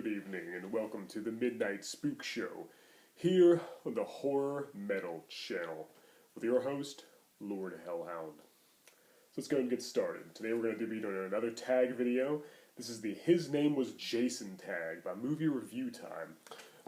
good evening, and welcome to the Midnight Spook Show, here on the Horror Metal Channel, with your host, Lord Hellhound. So let's go ahead and get started. Today we're going to be doing another tag video. This is the His Name Was Jason tag by Movie Review Time.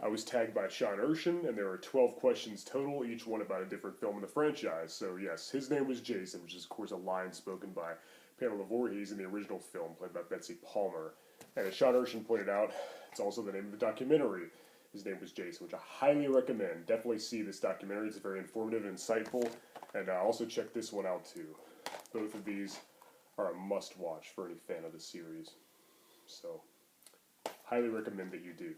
I was tagged by Sean Erschen, and there are 12 questions total, each one about a different film in the franchise. So yes, His Name Was Jason, which is of course a line spoken by Pamela Voorhees in the original film, played by Betsy Palmer. And as Sean Erschen pointed out, it's also the name of the documentary. His Name Was Jason, which I highly recommend. Definitely see this documentary. It's very informative and insightful. And also check this one out too. Both of these are a must-watch for any fan of the series. So, highly recommend that you do.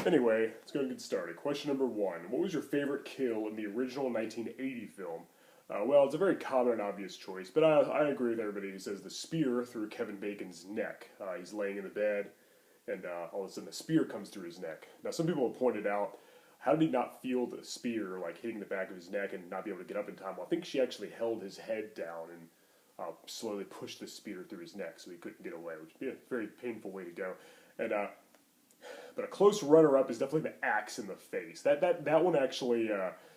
Anyway, let's go and get started. Question number 1. What was your favorite kill in the original 1980 film? Well, it's a very common and obvious choice, but I agree with everybody who says the spear through Kevin Bacon's neck. He's laying in the bed, and all of a sudden the spear comes through his neck. Now, some people have pointed out, how did he not feel the spear, like, hitting the back of his neck and not be able to get up in time? Well, I think she actually held his head down and slowly pushed the spear through his neck so he couldn't get away, which would be a very painful way to go. And but a close runner-up is definitely the axe in the face. That one actually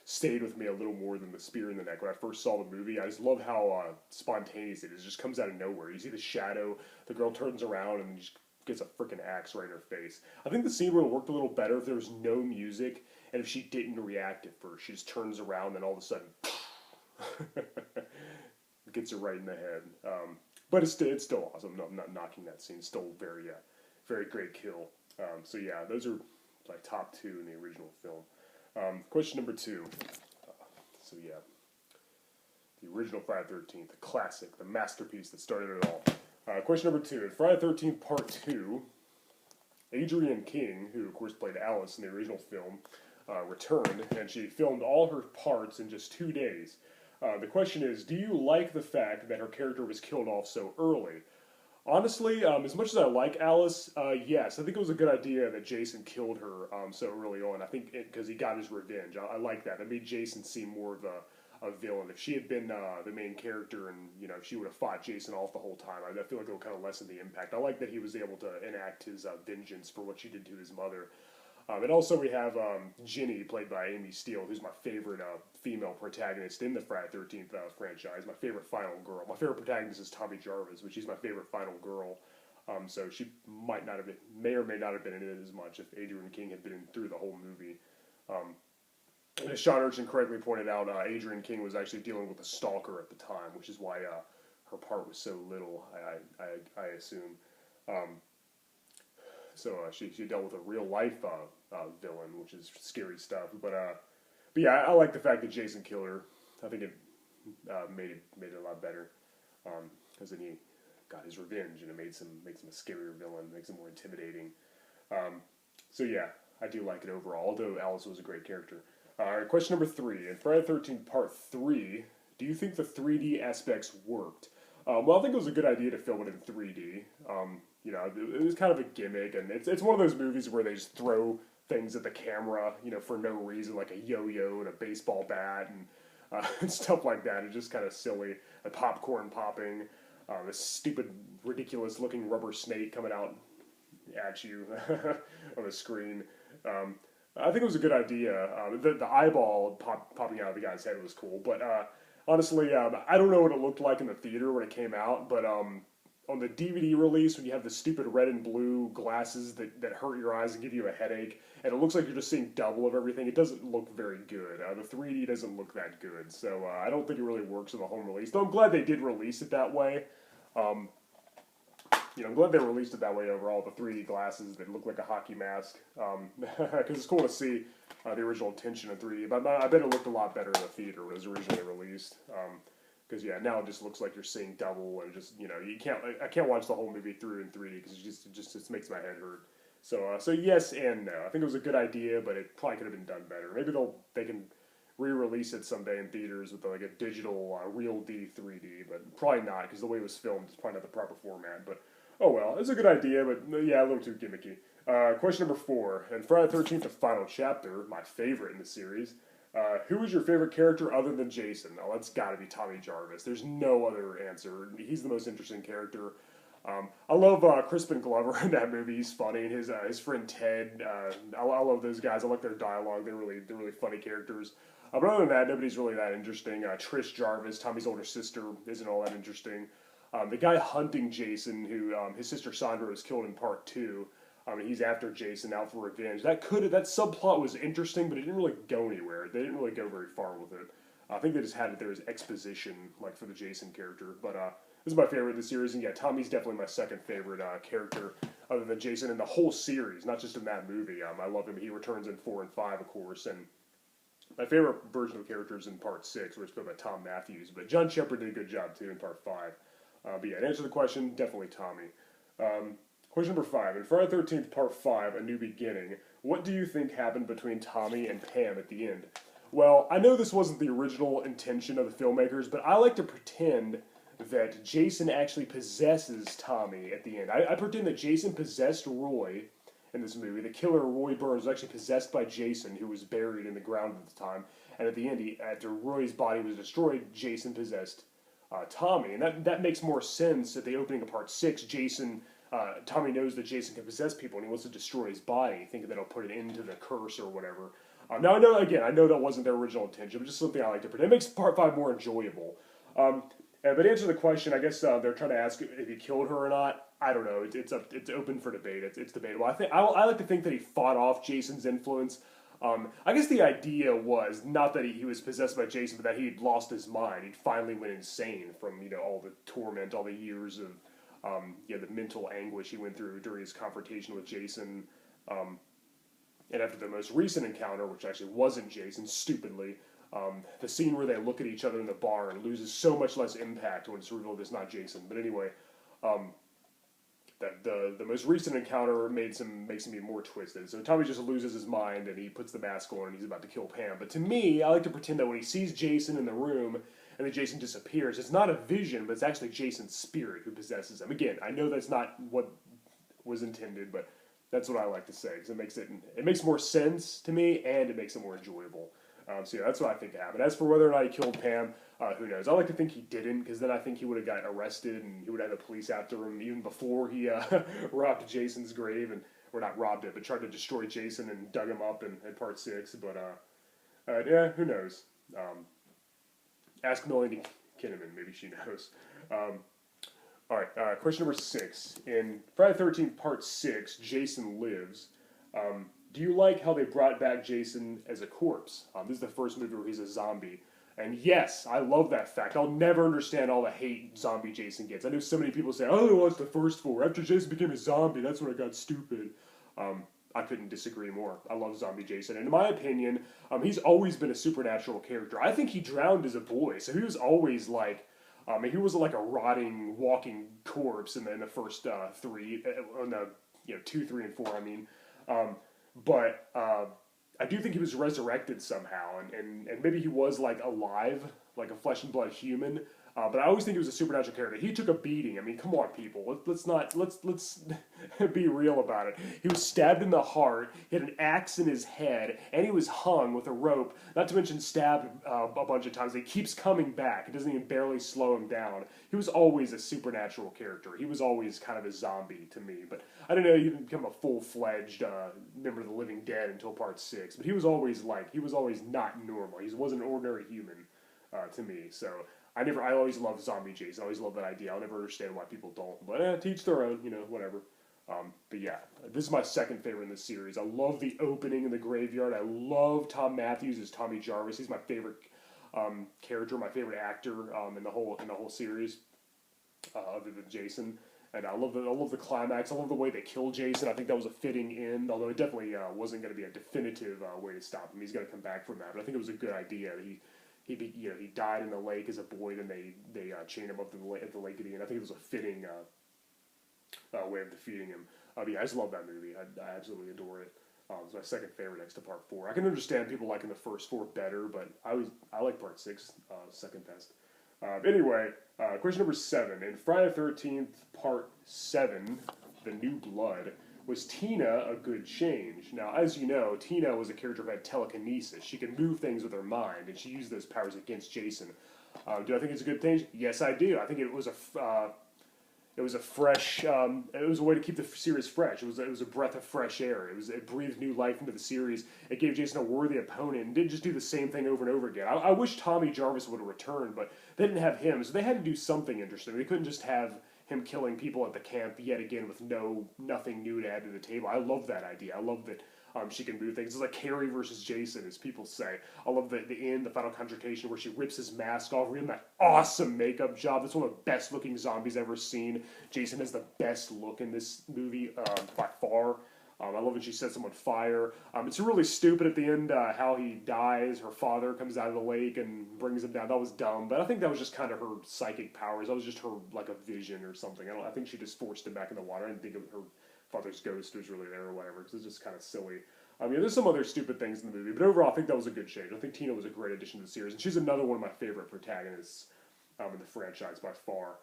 stayed with me a little more than the spear in the neck when I first saw the movie. I just love how spontaneous it is. It just comes out of nowhere. You see the shadow, the girl turns around and just gets a freaking axe right in her face. I think the scene would have worked a little better if there was no music and if she didn't react at first. She just turns around and all of a sudden gets her right in the head. But it's still awesome. No, I'm not knocking that scene. It's still very great kill. So yeah, those are like top 2 in the original film. Question number 2. So yeah, the original Friday the 13th, the classic, the masterpiece that started it all. Question number 2. In Friday the 13th Part 2, Adrienne King, who of course played Alice in the original film, returned, and she filmed all her parts in just 2 days. The question is, do you like the fact that her character was killed off so early? Honestly, as much as I like Alice, yes, I think it was a good idea that Jason killed her so early on. I think because he got his revenge. I like that. It made Jason seem more of a villain. If she had been the main character and, you know, if she would have fought Jason off the whole time, I feel like it would kind of lessen the impact. I like that he was able to enact his vengeance for what she did to his mother. And also we have Ginny, played by Amy Steele, who's my favorite female protagonist in the Friday the 13th franchise. My favorite final girl. My favorite protagonist is Tommy Jarvis, which is my favorite final girl. So she may or may not have been in it as much if Adrienne King had been in through the whole movie. And as Sean Erschen correctly pointed out, Adrienne King was actually dealing with a stalker at the time, which is why her part was so little, I assume. So she dealt with a real life villain, which is scary stuff. But yeah, I like the fact that Jason killed her. I think it made it a lot better because then he got his revenge, and it makes him a scarier villain, makes him more intimidating. So yeah, I do like it overall. Although Alice was a great character. All right, question number 3. In Friday the 13th Part 3, do you think the 3D aspects worked? Well, I think it was a good idea to film it in 3D. You know, it was kind of a gimmick, and it's one of those movies where they just throw things at the camera, you know, for no reason, like a yo-yo and a baseball bat and stuff like that. It's just kind of silly. A popcorn popping, this stupid, ridiculous-looking rubber snake coming out at you on the screen. I think it was a good idea. The eyeball popping out of the guy's head was cool, but honestly, I don't know what it looked like in the theater when it came out, but on the DVD release, when you have the stupid red and blue glasses that hurt your eyes and give you a headache, and it looks like you're just seeing double of everything, it doesn't look very good. The 3D doesn't look that good, so I don't think it really works in the home release. Though I'm glad they did release it that way. You know, I'm glad they released it that way overall, the 3D glasses that look like a hockey mask, because it's cool to see the original intention in 3D, but I bet it looked a lot better in the theater when it was originally released. Because yeah, now it just looks like you're seeing double, and just, you know, I can't watch the whole movie through in 3D because it just makes my head hurt. So yes and no. I think it was a good idea, but it probably could have been done better. Maybe they can re-release it someday in theaters with like a digital Real D 3D, but probably not because the way it was filmed is probably not the proper format. But oh well, it's a good idea, but yeah, a little too gimmicky. Question number 4, and Friday the 13th, the final chapter, my favorite in the series. Who is your favorite character other than Jason? Oh, that's got to be Tommy Jarvis. There's no other answer. He's the most interesting character. I love Crispin Glover in that movie. He's funny, and his friend Ted. I love those guys. I like their dialogue. They're really funny characters. But other than that, nobody's really that interesting. Trish Jarvis, Tommy's older sister, isn't all that interesting. The guy hunting Jason, who his sister Sandra was killed in part 2. He's after Jason, out for revenge. That subplot was interesting, but it didn't really go anywhere. They didn't really go very far with it. I think they just had it there as exposition, like for the Jason character. But this is my favorite of the series, and yeah, Tommy's definitely my second favorite character, other than Jason in the whole series, not just in that movie. I love him. He returns in 4 and 5, of course, and my favorite version of characters in part 6, which is played by Tom Matthews. But John Shepard did a good job too in part 5. But yeah, to answer the question, definitely Tommy. Question number 5. In Friday the 13th, Part 5, A New Beginning, what do you think happened between Tommy and Pam at the end? Well, I know this wasn't the original intention of the filmmakers, but I like to pretend that Jason actually possesses Tommy at the end. I pretend that Jason possessed Roy in this movie. The killer, Roy Burns, was actually possessed by Jason, who was buried in the ground at the time. And at the end, after Roy's body was destroyed, Jason possessed Tommy. And that makes more sense at the opening of Part 6. Tommy knows that Jason can possess people, and he wants to destroy his body, thinking that'll put an end to the curse or whatever. Now, I know that wasn't their original intention, but just something I like to pretend. It makes Part 5 more enjoyable. But to answer the question, I guess they're trying to ask if he killed her or not. I don't know. It's open for debate. It's debatable. I like to think that he fought off Jason's influence. I guess the idea was not that he was possessed by Jason, but that he'd lost his mind. He finally went insane from all the torment, all the years of the mental anguish he went through during his confrontation with Jason. And after the most recent encounter, which actually wasn't Jason, stupidly, the scene where they look at each other in the barn loses so much less impact when it's revealed it's not Jason. But anyway, that the most recent encounter makes him be more twisted. So Tommy just loses his mind and he puts the mask on and he's about to kill Pam. But to me, I like to pretend that when he sees Jason in the room and then Jason disappears, it's not a vision, but it's actually Jason's spirit who possesses him. Again, I know that's not what was intended, but that's what I like to say because it makes more sense to me and it makes it more enjoyable. So yeah, that's what I think happened. As for whether or not he killed Pam, who knows? I like to think he didn't, because then I think he would have gotten arrested and he would have had the police after him even before he robbed Jason's grave, or not robbed it, but tried to destroy Jason and dug him up in Part 6. But yeah, who knows? Ask Melanie Kinnaman, maybe she knows. All right, question number 6. In Friday the 13th, Part 6, Jason Lives. Do you like how they brought back Jason as a corpse? This is the first movie where he's a zombie. And yes, I love that fact. I'll never understand all the hate zombie Jason gets. I know so many people say, oh, well, it's the first 4. After Jason became a zombie, that's when it got stupid. I couldn't disagree more. I love zombie Jason. And in my opinion, he's always been a supernatural character. I think he drowned as a boy, so he was always like... he wasn't like a rotting, walking corpse in the first 3, on the 2, 3, and 4. I mean, but I do think he was resurrected somehow, and maybe he was like alive, like a flesh and blood human. But I always think he was a supernatural character. He took a beating. I mean, come on, people. Let's be real about it. He was stabbed in the heart. He had an axe in his head, and he was hung with a rope. Not to mention stabbed a bunch of times. He keeps coming back. It doesn't even barely slow him down. He was always a supernatural character. He was always kind of a zombie to me. But I didn't know he would become a full-fledged member of the living dead until Part 6. But he was always not normal. He wasn't an ordinary human to me. So. I always loved zombie Jason. I always loved that idea. I'll never understand why people don't. But to each their own, whatever. But yeah, this is my second favorite in this series. I love the opening in the graveyard. I love Tom Matthews as Tommy Jarvis. He's my favorite character, my favorite actor in the whole series, other than Jason. And I love the climax. I love the way they kill Jason. I think that was a fitting end, although it definitely wasn't going to be a definitive way to stop him. He's going to come back from that. But I think it was a good idea. He died in the lake as a boy, then they chained him up at the lake at the end. I think it was a fitting way of defeating him. But yeah, I just love that movie. I absolutely adore it. It's my second favorite next to Part 4. I can understand people liking the first 4 better, but I like Part 6 second best. Anyway, question number 7. In Friday the 13th, Part 7, The New Blood, was Tina a good change? Now, as you know, Tina was a character who had telekinesis. She could move things with her mind, and she used those powers against Jason. Do I think it's a good thing? Yes, I do. I think it was It was a fresh. It was a way to keep the series fresh. It was a breath of fresh air. It breathed new life into the series. It gave Jason a worthy opponent and didn't just do the same thing over and over again. I wish Tommy Jarvis would have returned, but they didn't have him, so they had to do something interesting. They couldn't just have him killing people at the camp yet again with nothing new to add to the table. I love that idea. I love that she can move things. It's like Carrie versus Jason, as people say. I love the final confrontation where she rips his mask off, giving that awesome makeup job. That's one of the best looking zombies I've ever seen. Jason has the best look in this movie by far. I love when she sets him on fire. It's really stupid at the end how he dies. Her father comes out of the lake and brings him down. That was dumb, but I think that was just kind of her psychic powers. That was just her, like, a vision or something. I think she just forced him back in the water. I didn't think her father's ghost was really there or whatever, because it's just kind of silly. I mean, there's some other stupid things in the movie, but overall, I think that was a good change. I think Tina was a great addition to the series, and she's another one of my favorite protagonists in the franchise by far.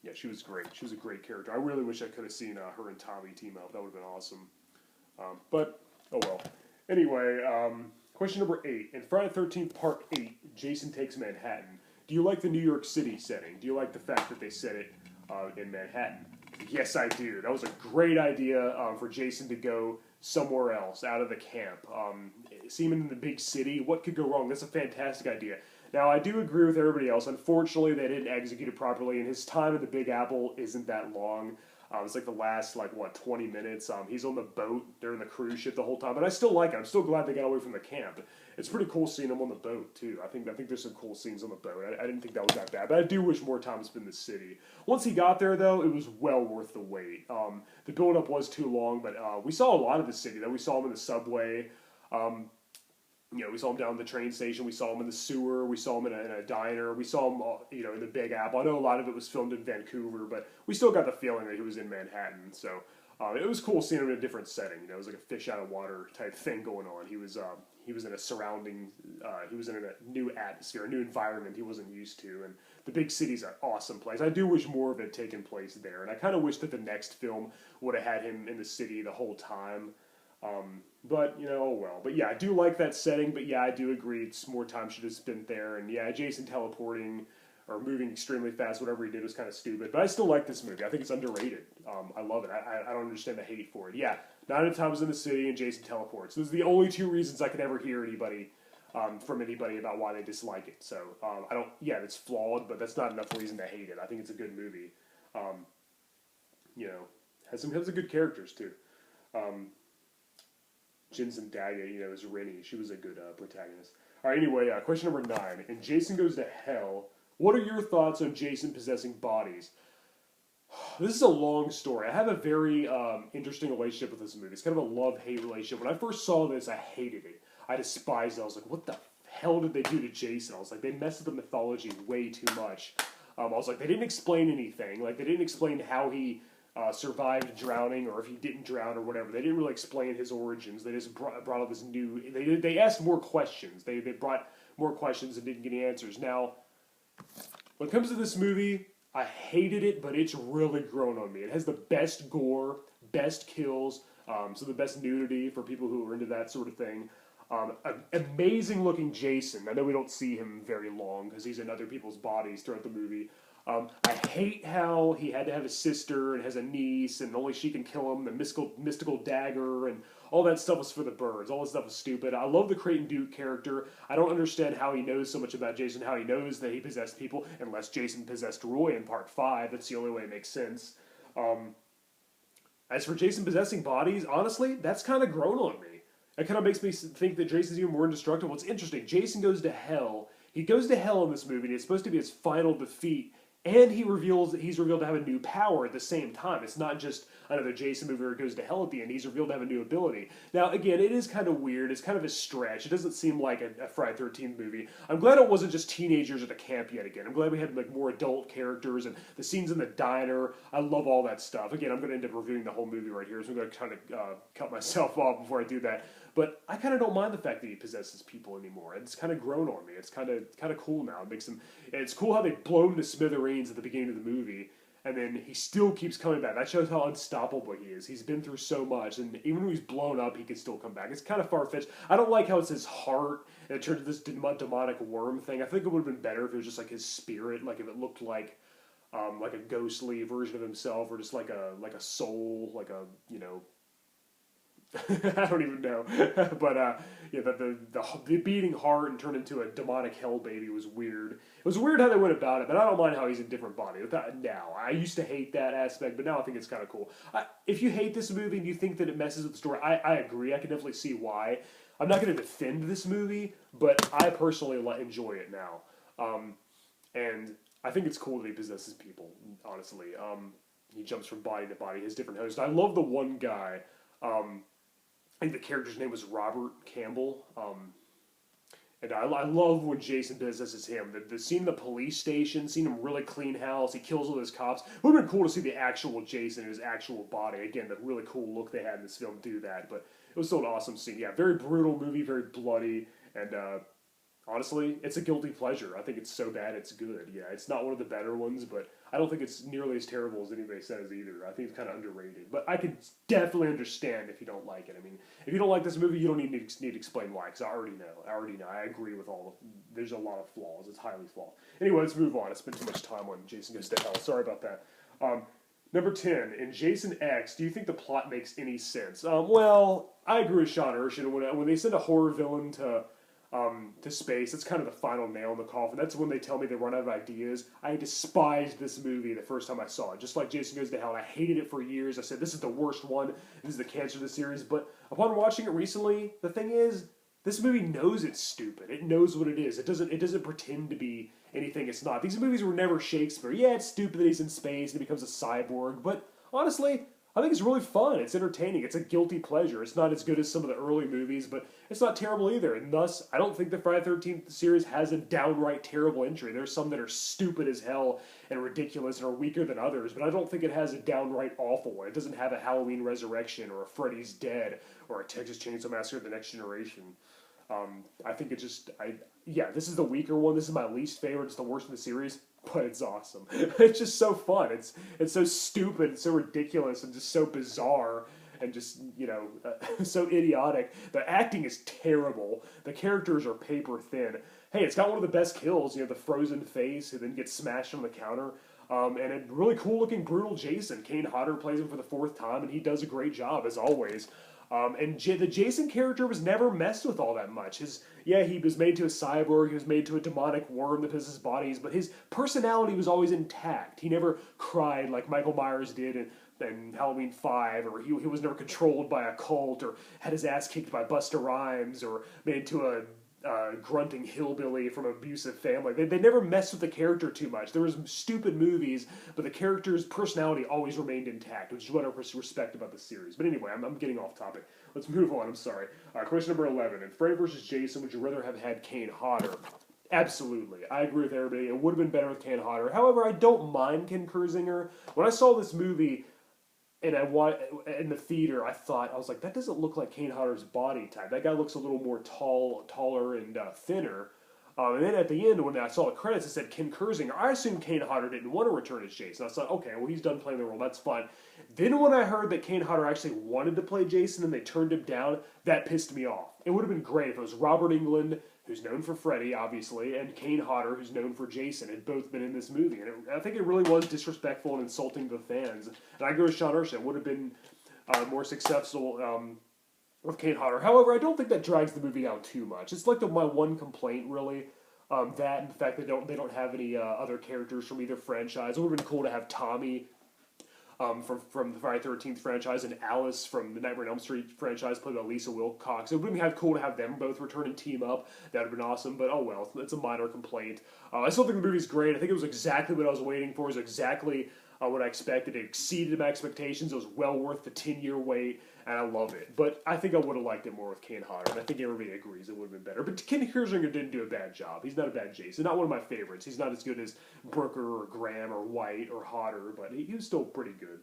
Yeah, she was great. She was a great character. I really wish I could have seen her and Tommy team up. That would have been awesome. But, oh well. Anyway, question number 8. In Friday the 13th Part 8, Jason Takes Manhattan. Do you like the New York City setting? Do you like the fact that they set it in Manhattan? Yes, I do. That was a great idea for Jason to go somewhere else, out of the camp. Seeing him in the big city, what could go wrong? That's a fantastic idea. Now, I do agree with everybody else. Unfortunately, they didn't execute it properly, and his time at the Big Apple isn't that long. It's like the last, 20 minutes. He's on the boat during the cruise ship the whole time, but I still like it. I'm still glad they got away from the camp. It's pretty cool seeing him on the boat, too. I think there's some cool scenes on the boat. I didn't think that was that bad, but I do wish more time spent in the city. Once he got there, though, it was well worth the wait. The build-up was too long, but we saw a lot of the city, though. We saw him in the subway. We saw him down at the train station. We saw him in the sewer. We saw him in a diner. We saw him, in the Big Apple. I know a lot of it was filmed in Vancouver, but we still got the feeling that he was in Manhattan. So it was cool seeing him in a different setting. It was like a fish out of water type thing going on. He was in a surrounding. He was in a new atmosphere, a new environment he wasn't used to. And the big city's an awesome place. I do wish more of it had taken place there, and I kind of wish that the next film would have had him in the city the whole time. But, oh well. But yeah, I do like that setting, but yeah, I do agree it's more time should have spent there. And yeah, Jason teleporting or moving extremely fast, whatever he did was kind of stupid. But I still like this movie. I think it's underrated. I love it. I don't understand the hate for it. Yeah, 9 out of 10 was in the city and Jason teleports. Those are the only 2 reasons I could ever hear from anybody about why they dislike it. So, it's flawed, but that's not enough reason to hate it. I think it's a good movie. Has some good characters too. Jensen Daga, is Rennie. She was a good protagonist. All right, anyway, question number 9. In Jason Goes to Hell, what are your thoughts on Jason possessing bodies? This is a long story. I have a very interesting relationship with this movie. It's kind of a love-hate relationship. When I first saw this, I hated it. I despised it. I was like, what the hell did they do to Jason? I was like, they messed with the mythology way too much. I was like, they didn't explain anything. Like, they didn't explain how he survived drowning, or if he didn't drown, or whatever. They didn't really explain his origins. They just brought up this new. They asked more questions. They brought more questions and didn't get any answers. Now, when it comes to this movie, I hated it, but it's really grown on me. It has the best gore, best kills, so the best nudity for people who are into that sort of thing. Amazing looking Jason. I know we don't see him very long because he's in other people's bodies throughout the movie. I hate how he had to have a sister and has a niece, and only she can kill him. The mystical dagger and all that stuff was for the birds. All that stuff was stupid. I love the Creighton Duke character. I don't understand how he knows so much about Jason, how he knows that he possessed people, unless Jason possessed Roy in Part 5. That's the only way it makes sense. As for Jason possessing bodies, honestly, that's kind of grown on me. It kind of makes me think that Jason's even more indestructible. It's interesting. Jason goes to hell. He goes to hell in this movie, and it's supposed to be his final defeat. And he's revealed to have a new power at the same time. It's not just another Jason movie where he goes to hell at the end. He's revealed to have a new ability. Now, again, it is kind of weird. It's kind of a stretch. It doesn't seem like a Friday the 13th movie. I'm glad it wasn't just teenagers at a camp yet again. I'm glad we had more adult characters and the scenes in the diner. I love all that stuff. Again, I'm going to end up reviewing the whole movie right here, so I'm going to kind of cut myself off before I do that. But I kind of don't mind the fact that he possesses people anymore. It's kind of grown on me. It's kind of cool now. It's cool how they blow him to smithereens at the beginning of the movie, and then he still keeps coming back. That shows how unstoppable he is. He's been through so much, and even when he's blown up, he can still come back. It's kind of far-fetched. I don't like how it's his heart, and it turned into this demonic worm thing. I think it would have been better if it was just like his spirit, like if it looked like like a ghostly version of himself, or just like a soul, like a I don't even know, but yeah, the beating heart and turned into a demonic hell baby was weird. It was weird how they went about it, but I don't mind how he's a different body. Now, I used to hate that aspect, but now I think it's kind of cool. If you hate this movie and you think that it messes with the story, I agree. I can definitely see why. I'm not going to defend this movie, but I personally enjoy it now, and I think it's cool that he possesses people. Honestly, he jumps from body to body, has different hosts. I love the one guy. I think the character's name was Robert Campbell. And I love when Jason possesses him. The scene in the police station, seeing him really clean house, he kills all those cops. It would have been cool to see the actual Jason in his actual body. Again, the really cool look they had in this film do that. But it was still an awesome scene. Yeah, very brutal movie, very bloody. And honestly, it's a guilty pleasure. I think it's so bad it's good. Yeah, it's not one of the better ones, but I don't think it's nearly as terrible as anybody says either. I think it's kind of underrated. But I can definitely understand if you don't like it. I mean, if you don't like this movie, you don't need to explain why, because I already know. I agree with there's a lot of flaws. It's highly flawed. Anyway, let's move on. I spent too much time on Jason Goes to Hell. Sorry about that. Number 10, in Jason X, do you think the plot makes any sense? Well, I agree with Sean Erschen. When they send a horror villain to space, that's kind of the final nail in the coffin. That's when they tell me they run out of ideas. I despised this movie the first time I saw it, just like Jason Goes to Hell. I hated it for years. I said, this is the worst one. This is the cancer of the series. But upon watching it recently, the thing is, this movie knows it's stupid. It knows what it is. It doesn't pretend to be anything it's not. These movies were never Shakespeare. Yeah, it's stupid that he's in space and he becomes a cyborg, but honestly, I think it's really fun. It's entertaining. It's a guilty pleasure. It's not as good as some of the early movies, but it's not terrible either. And thus, I don't think the Friday the 13th series has a downright terrible entry. There's some that are stupid as hell and ridiculous and are weaker than others, but I don't think it has a downright awful one. It doesn't have a Halloween Resurrection or a Freddy's Dead or a Texas Chainsaw Massacre: The Next Generation. I think this is the weaker one. This is my least favorite. It's the worst in the series, but it's awesome. It's just so fun. It's so stupid, so ridiculous, and just so bizarre, and just, so idiotic. The acting is terrible. The characters are paper thin. Hey, it's got one of the best kills, the frozen face who then gets smashed on the counter. And a really cool looking brutal Jason. Kane Hodder plays him for the 4th time, and he does a great job, as always. The Jason character was never messed with all that much. He was made to a cyborg, he was made to a demonic worm that possesses bodies, but his personality was always intact. He never cried like Michael Myers did in Halloween 5, or he was never controlled by a cult, or had his ass kicked by Busta Rhymes, or made into a grunting hillbilly from an abusive family. They never messed with the character too much. There was stupid movies, but the character's personality always remained intact, which is what I respect about the series. But anyway, I'm getting off topic. Let's move on. I'm sorry. Question number 11. In Freddy vs. Jason, would you rather have had Kane Hodder? Absolutely. I agree with everybody. It would have been better with Kane Hodder. However, I don't mind Ken Kersinger. When I saw this movie, and in the theater, I was like, that doesn't look like Kane Hodder's body type. That guy looks a little more taller and thinner. And then at the end, when I saw the credits, it said Ken Kersinger. I assumed Kane Hodder didn't want to return as Jason. I thought, okay, well, he's done playing the role. That's fine. Then when I heard that Kane Hodder actually wanted to play Jason and they turned him down, that pissed me off. It would have been great if it was Robert Englund, who's known for Freddy, obviously, and Kane Hodder, who's known for Jason, had both been in this movie. And I think it really was disrespectful and insulting to the fans. And I agree with Sean Erschen. It would have been more successful with Kane Hodder. However, I don't think that drags the movie down too much. It's like my one complaint, really. That and the fact that they don't have any other characters from either franchise. It would have been cool to have Tommy from the Friday the 13th franchise and Alice from the Nightmare on Elm Street franchise played by Lisa Wilcox. It would have been cool to have them both return and team up. That would have been awesome, but oh well, it's a minor complaint. I still think the movie's great. I think it was exactly what I was waiting for. It was exactly what I expected. It exceeded my expectations. It was well worth the 10-year wait, and I love it. But I think I would have liked it more with Kane Hodder, and I think everybody agrees it would have been better. But Ken Kersinger didn't do a bad job. He's not a bad Jason. Not one of my favorites. He's not as good as Brooker or Graham or White or Hodder, but he was still pretty good.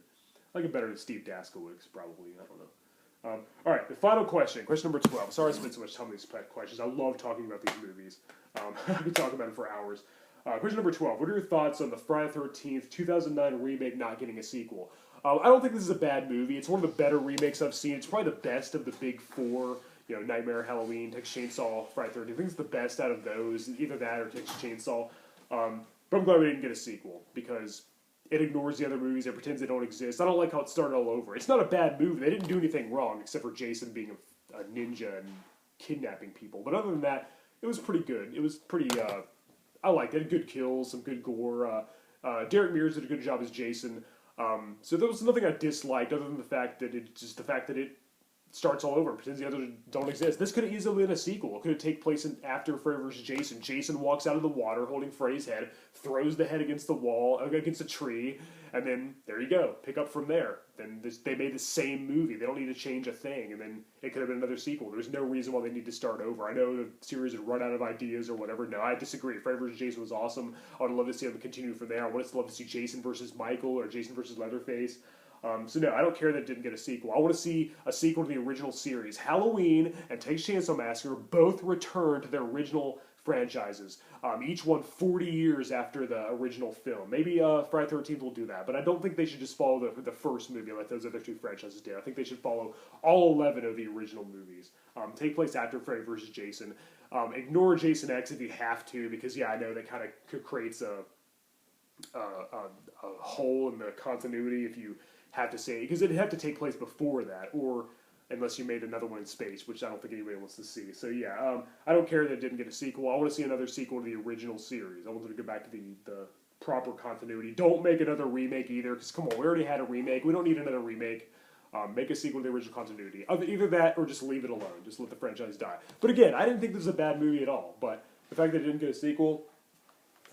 I like it better than Steve Daskowitz, probably. I don't know. All right, the final question. Question number 12. Sorry I spent so much time on these questions. I love talking about these movies. I could talk about them for hours. Question number 12. What are your thoughts on the Friday the 13th 2009 remake not getting a sequel? I don't think this is a bad movie. It's one of the better remakes I've seen. It's probably the best of the big four. Nightmare, Halloween, Texas Chainsaw, Friday the 13th. I think it's the best out of those. Either that or Texas Chainsaw. But I'm glad we didn't get a sequel because it ignores the other movies. It pretends they don't exist. I don't like how it started all over. It's not a bad movie. They didn't do anything wrong except for Jason being a ninja and kidnapping people. But other than that, it was pretty good. It was pretty. I liked it. It had good kills, some good gore. Derek Mears did a good job as Jason. So there was nothing I disliked other than the fact that it starts all over and pretends the others don't exist. This could have easily been a sequel. It could have taken place after Freddy vs. Jason. Jason walks out of the water holding Freddy's head, throws the head against the wall, against a tree, and then there you go. Pick up from there. Then they made the same movie. They don't need to change a thing, and then it could have been another sequel. There's no reason why they need to start over. I know the series had run out of ideas or whatever. No, I disagree. Freddy vs. Jason was awesome. I would love to see them continue from there. I would love to see Jason versus Michael or Jason versus Leatherface. So no, I don't care that it didn't get a sequel. I want to see a sequel to the original series. Halloween and Texas Chainsaw Massacre both return to their original franchises. Each one 40 years after the original film. Maybe Friday the 13th will do that, but I don't think they should just follow the first movie like those other two franchises did. I think they should follow all 11 of the original movies. Take place after Freddy vs. Jason. Ignore Jason X if you have to, because yeah, I know that kind of creates a hole in the continuity if you have to say, because it'd have to take place before that, or unless you made another one in space, which I don't think anybody wants to see. So yeah, I don't care that it didn't get a sequel. I want to see another sequel to the original series. I want them to go back to the proper continuity. Don't make another remake either, because come on, we already had a remake. We don't need another remake. Make a sequel to the original continuity. Either that or just leave it alone. Just let the franchise die. But again, I didn't think this was a bad movie at all. But the fact that it didn't get a sequel,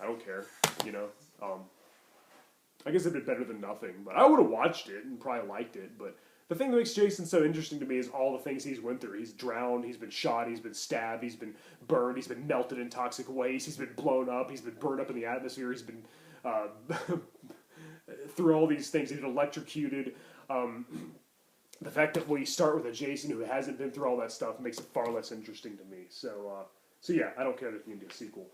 I don't care. You know, I guess it'd been better than nothing. But I would have watched it and probably liked it. But the thing that makes Jason so interesting to me is all the things he's went through. He's drowned, he's been shot, he's been stabbed, he's been burned, he's been melted in toxic waste, he's been blown up, he's been burned up in the atmosphere, he's been through all these things. He's been electrocuted. The fact that we start with a Jason who hasn't been through all that stuff makes it far less interesting to me. So yeah, I don't care if you can do a sequel.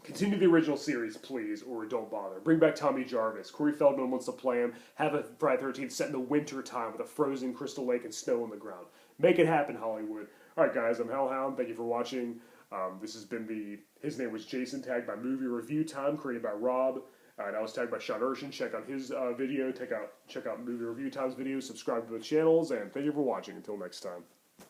Continue the original series, please, or don't bother. Bring back Tommy Jarvis. Corey Feldman wants to play him. Have a Friday the 13th set in the winter time with a frozen Crystal Lake and snow on the ground. Make it happen, Hollywood. All right, guys, I'm Hellhound. Thank you for watching. This has been his name was Jason, tagged by Movie Review Time, created by Rob. And I was tagged by Sean Erschen. Check out his video. Check out Movie Review Time's video. Subscribe to the channels, and thank you for watching. Until next time.